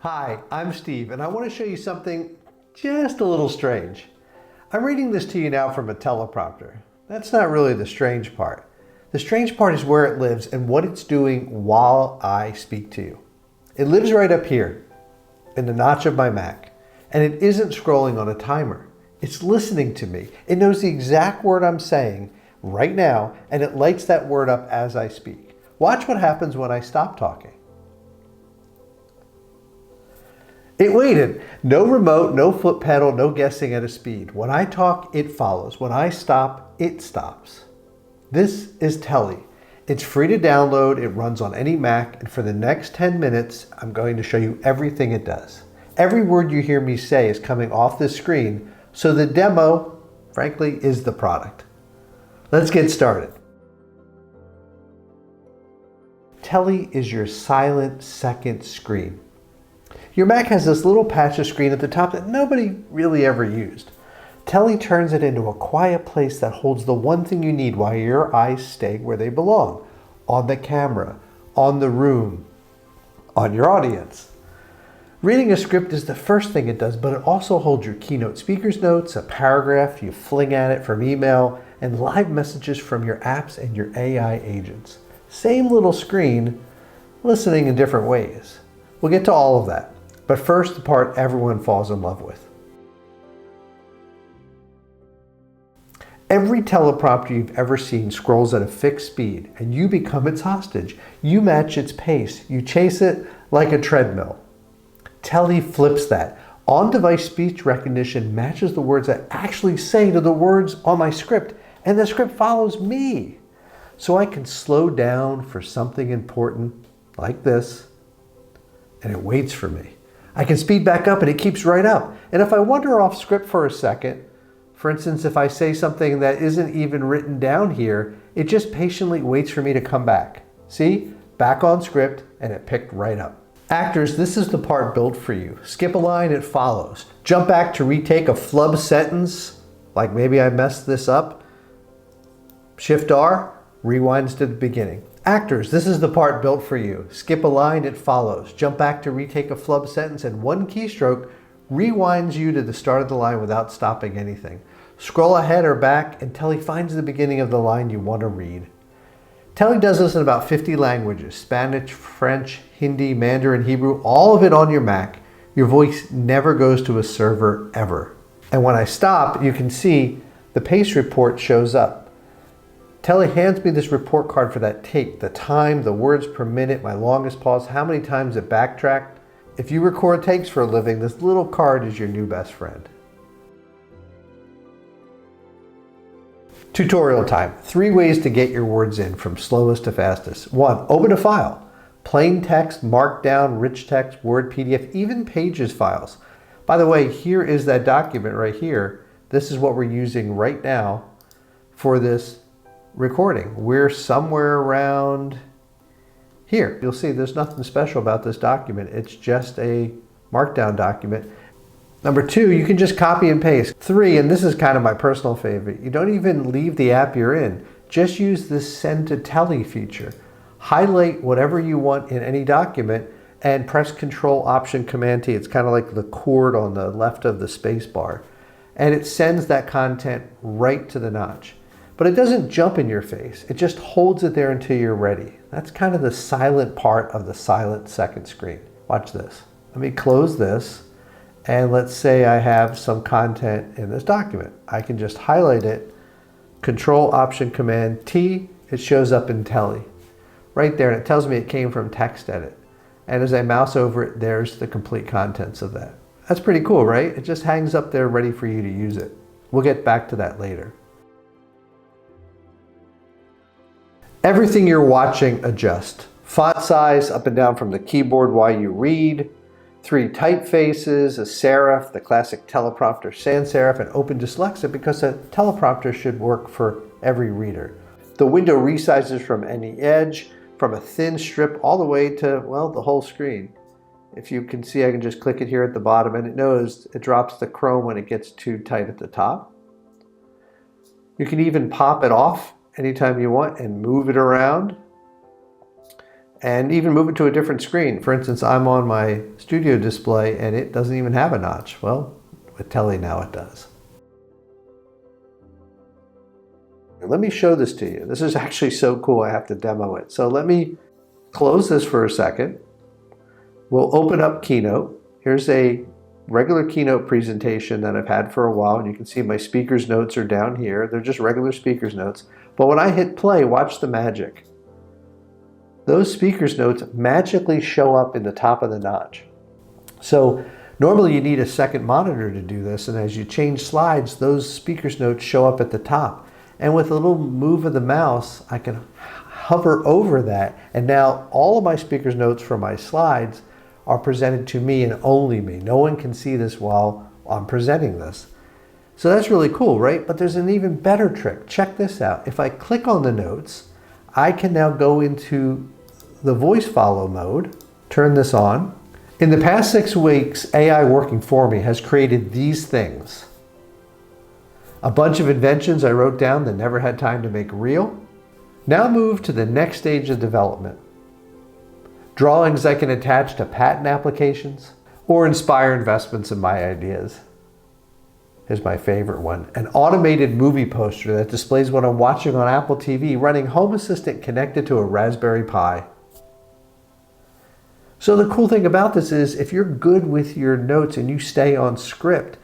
Hi, I'm Steve, and I want to show you something just a little strange. I'm reading this to you now from a teleprompter. That's not really the strange part. The strange part is where it lives and what it's doing while I speak to you. It lives right up here in the notch of my Mac, and it isn't scrolling on a timer. It's listening to me. It knows the exact word I'm saying right now, and it lights that word up as I speak. Watch what happens when I stop talking. It waited. No remote, no foot pedal, no guessing at a speed. When I talk, it follows. When I stop, it stops. This is Tellie. It's free to download. It runs on any Mac. And for the next 10 minutes, I'm going to show you everything it does. Every word you hear me say is coming off this screen. So the demo, frankly, is the product. Let's get started. Tellie is your silent second screen. Your Mac has this little patch of screen at the top that nobody really ever used. Tellie turns it into a quiet place that holds the one thing you need while your eyes stay where they belong. On the camera, on the room, on your audience. Reading a script is the first thing it does, but it also holds your keynote speaker's notes, a paragraph you fling at it from email, and live messages from your apps and your AI agents. Same little screen, listening in different ways. We'll get to all of that. But first, the part everyone falls in love with. Every teleprompter you've ever seen scrolls at a fixed speed, and you become its hostage. You match its pace. You chase it like a treadmill. Tellie flips that. On-device speech recognition matches the words I actually say to the words on my script, and the script follows me. So I can slow down for something important, like this, and it waits for me. I can speed back up and it keeps right up. And if I wander off script for a second, for instance, if I say something that isn't even written down here, it just patiently waits for me to come back. See? Back on script, and it picked right up. Actors, this is the part built for you. Skip a line, it follows. Jump back to retake a flub sentence, like maybe I messed this up. Shift R, rewinds to the beginning. Actors, this is the part built for you. Skip a line, it follows. Jump back to retake a flub sentence, and one keystroke rewinds you to the start of the line without stopping anything. Scroll ahead or back, and Tellie finds the beginning of the line you want to read. Tellie does this in about 50 languages: Spanish, French, Hindi, Mandarin, Hebrew, all of it on your Mac. Your voice never goes to a server ever. And when I stop, you can see the pace report shows up. Tellie hands me this report card for that take, the time, the words per minute, my longest pause, how many times it backtracked. If you record takes for a living, this little card is your new best friend. Tutorial time. 3 ways to get your words in from slowest to fastest. 1, open a file. Plain text, markdown, rich text, Word, PDF, even Pages files. By the way, here is that document right here. This is what we're using right now for this recording. We're somewhere around here. You'll see there's nothing special about this document. It's just a markdown document. Number 2, you can just copy and paste. 3, and this is kind of my personal favorite, you don't even leave the app you're in. Just use this Send to Tellie feature. Highlight whatever you want in any document and press Control Option Command T. It's kind of like the cord on the left of the space bar. And it sends that content right to the notch. But it doesn't jump in your face. It just holds it there until you're ready. That's kind of the silent part of the silent second screen. Watch this. Let me close this. And let's say I have some content in this document. I can just highlight it, Control Option Command T, it shows up in Tellie. Right there, and it tells me it came from TextEdit. And as I mouse over it, there's the complete contents of that. That's pretty cool, right? It just hangs up there ready for you to use it. We'll get back to that later. Everything you're watching adjusts. Font size up and down from the keyboard while you read. 3 typefaces, a serif, the classic teleprompter sans serif, and open dyslexic because a teleprompter should work for every reader. The window resizes from any edge, from a thin strip all the way to, well, the whole screen. If you can see, I can just click it here at the bottom, and it knows it drops the Chrome when it gets too tight at the top. You can even pop it off anytime you want and move it around. and even move it to a different screen. For instance, I'm on my studio display and it doesn't even have a notch. Well, with Tellie now it does. Let me show this to you. This is actually so cool, I have to demo it. So let me close this for a second. We'll open up Keynote. Here's a regular Keynote presentation that I've had for a while, and you can see my speaker's notes are down here. They're just regular speaker's notes. But when I hit play, watch the magic. Those speaker's notes magically show up in the top of the notch. So normally you need a second monitor to do this, and as you change slides, those speaker's notes show up at the top. And with a little move of the mouse, I can hover over that, and now all of my speaker's notes from my slides are presented to me and only me. No one can see this while I'm presenting this. So that's really cool, right? But there's an even better trick. Check this out. If I click on the notes, I can now go into the voice follow mode, turn this on. In the past 6 weeks, AI working for me has created these things. A bunch of inventions I wrote down that never had time to make real. Now move to the next stage of development. Drawings I can attach to patent applications or inspire investments in my ideas. Here's my favorite one. An automated movie poster that displays what I'm watching on Apple TV running Home Assistant connected to a Raspberry Pi. So the cool thing about this is if you're good with your notes and you stay on script,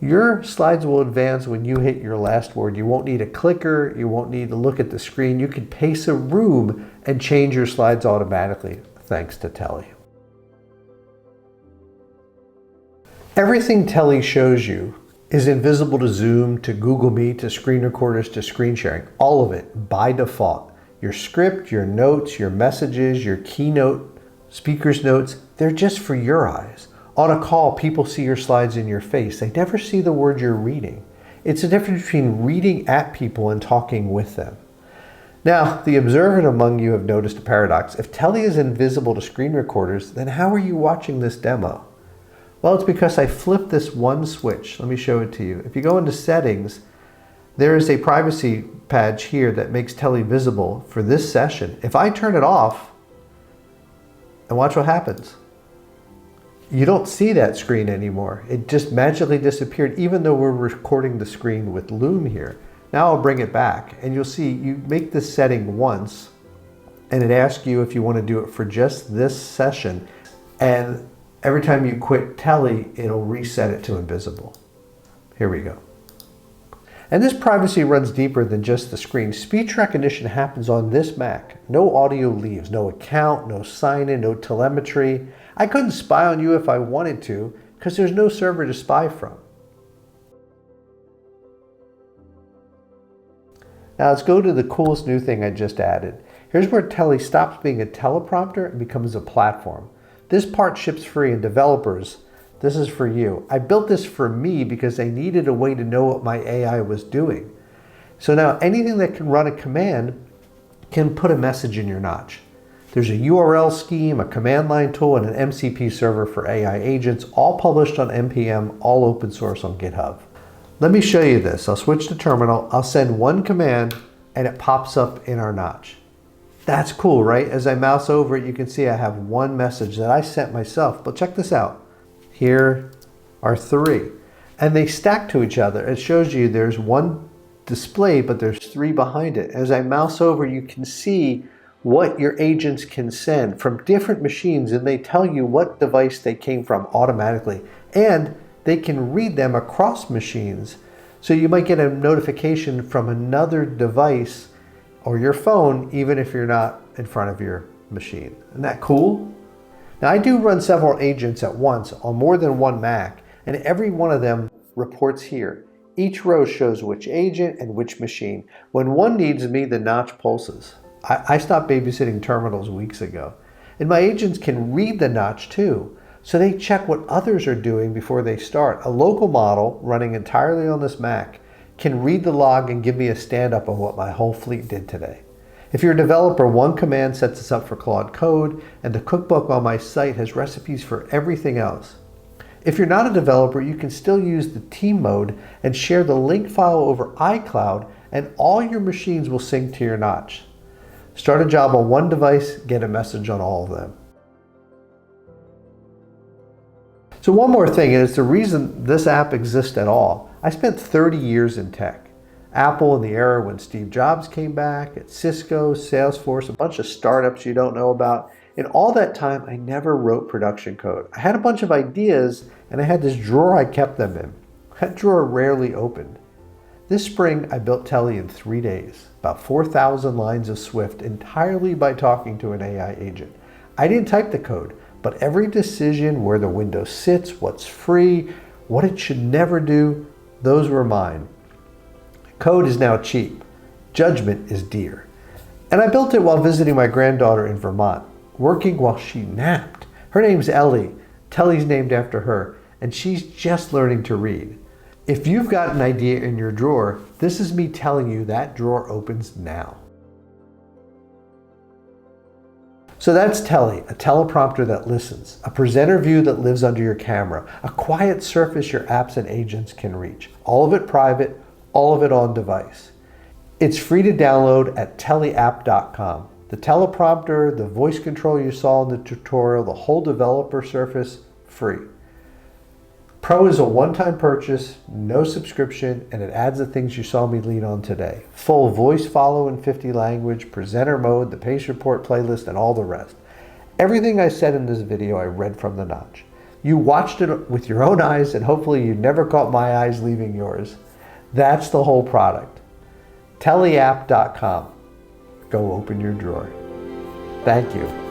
your slides will advance when you hit your last word. You won't need a clicker. You won't need to look at the screen. You can pace a room and change your slides automatically, thanks to Tellie. Everything Tellie shows you is invisible to Zoom, to Google Meet, to screen recorders, to screen sharing. All of it by default. Your script, your notes, your messages, your keynote, speaker's notes, they're just for your eyes. On a call, people see your slides in your face. They never see the word you're reading. It's the difference between reading at people and talking with them. Now, the observant among you have noticed a paradox. If Tellie is invisible to screen recorders, then how are you watching this demo? Well, it's because I flipped this one switch. Let me show it to you. If you go into settings, there is a privacy patch here that makes Tellie visible for this session. If I turn it off, and watch what happens. You don't see that screen anymore. It just magically disappeared, even though we're recording the screen with Loom here. Now I'll bring it back, and you'll see you make this setting once, and it asks you if you want to do it for just this session. And every time you quit Tellie, it'll reset it to invisible. Here we go. And this privacy runs deeper than just the screen. Speech recognition happens on this Mac. No audio leaves, no account, no sign-in, no telemetry. I couldn't spy on you if I wanted to because there's no server to spy from. Now let's go to the coolest new thing I just added. Here's where Tellie stops being a teleprompter and becomes a platform. This part ships free, and developers, this is for you. I built this for me because I needed a way to know what my AI was doing. So now anything that can run a command can put a message in your notch. There's a URL scheme, a command line tool, and an MCP server for AI agents, all published on NPM, all open source on GitHub. Let me show you this. I'll switch to terminal. I'll send one command and it pops up in our notch. That's cool, right? As I mouse over it, you can see I have one message that I sent myself. But check this out. Here are 3. And they stack to each other. It shows you there's one display, but there's 3 behind it. As I mouse over, you can see what your agents can send from different machines, and they tell you what device they came from automatically. And they can read them across machines. So you might get a notification from another device or your phone, even if you're not in front of your machine. Isn't that cool? Now I do run several agents at once on more than one Mac, and every one of them reports here. Each row shows which agent and which machine. When one needs me, the notch pulses. I stopped babysitting terminals weeks ago. And my agents can read the notch too, so they check what others are doing before they start. A local model running entirely on this Mac can read the log and give me a stand-up of what my whole fleet did today. If you're a developer, one command sets us up for Claude Code, and the cookbook on my site has recipes for everything else. If you're not a developer, you can still use the team mode and share the link file over iCloud, and all your machines will sync to your notch. Start a job on one device, get a message on all of them. So one more thing, and it's the reason this app exists at all. I spent 30 years in tech. Apple in the era when Steve Jobs came back, at Cisco, Salesforce, a bunch of startups you don't know about. In all that time, I never wrote production code. I had a bunch of ideas, and I had this drawer I kept them in. That drawer rarely opened. This spring, I built Tellie in 3 days, about 4,000 lines of Swift entirely by talking to an AI agent. I didn't type the code, but every decision, where the window sits, what's free, what it should never do, those were mine. Code is now cheap. Judgment is dear. And I built it while visiting my granddaughter in Vermont, working while she napped. Her name's Ellie. Tellie's named after her, and she's just learning to read. If you've got an idea in your drawer, this is me telling you that drawer opens now. So that's Tellie, a teleprompter that listens, a presenter view that lives under your camera, a quiet surface your apps and agents can reach, all of it private, all of it on device. It's free to download at tellieapp.com. The teleprompter, the voice control you saw in the tutorial, the whole developer surface, free. Pro is a one-time purchase, no subscription, and it adds the things you saw me lead on today. Full voice follow in 50 language, presenter mode, the page report playlist, and all the rest. Everything I said in this video I read from the notch. You watched it with your own eyes, and hopefully you never caught my eyes leaving yours. That's the whole product. Tellieapp.com. Go open your drawer. Thank you.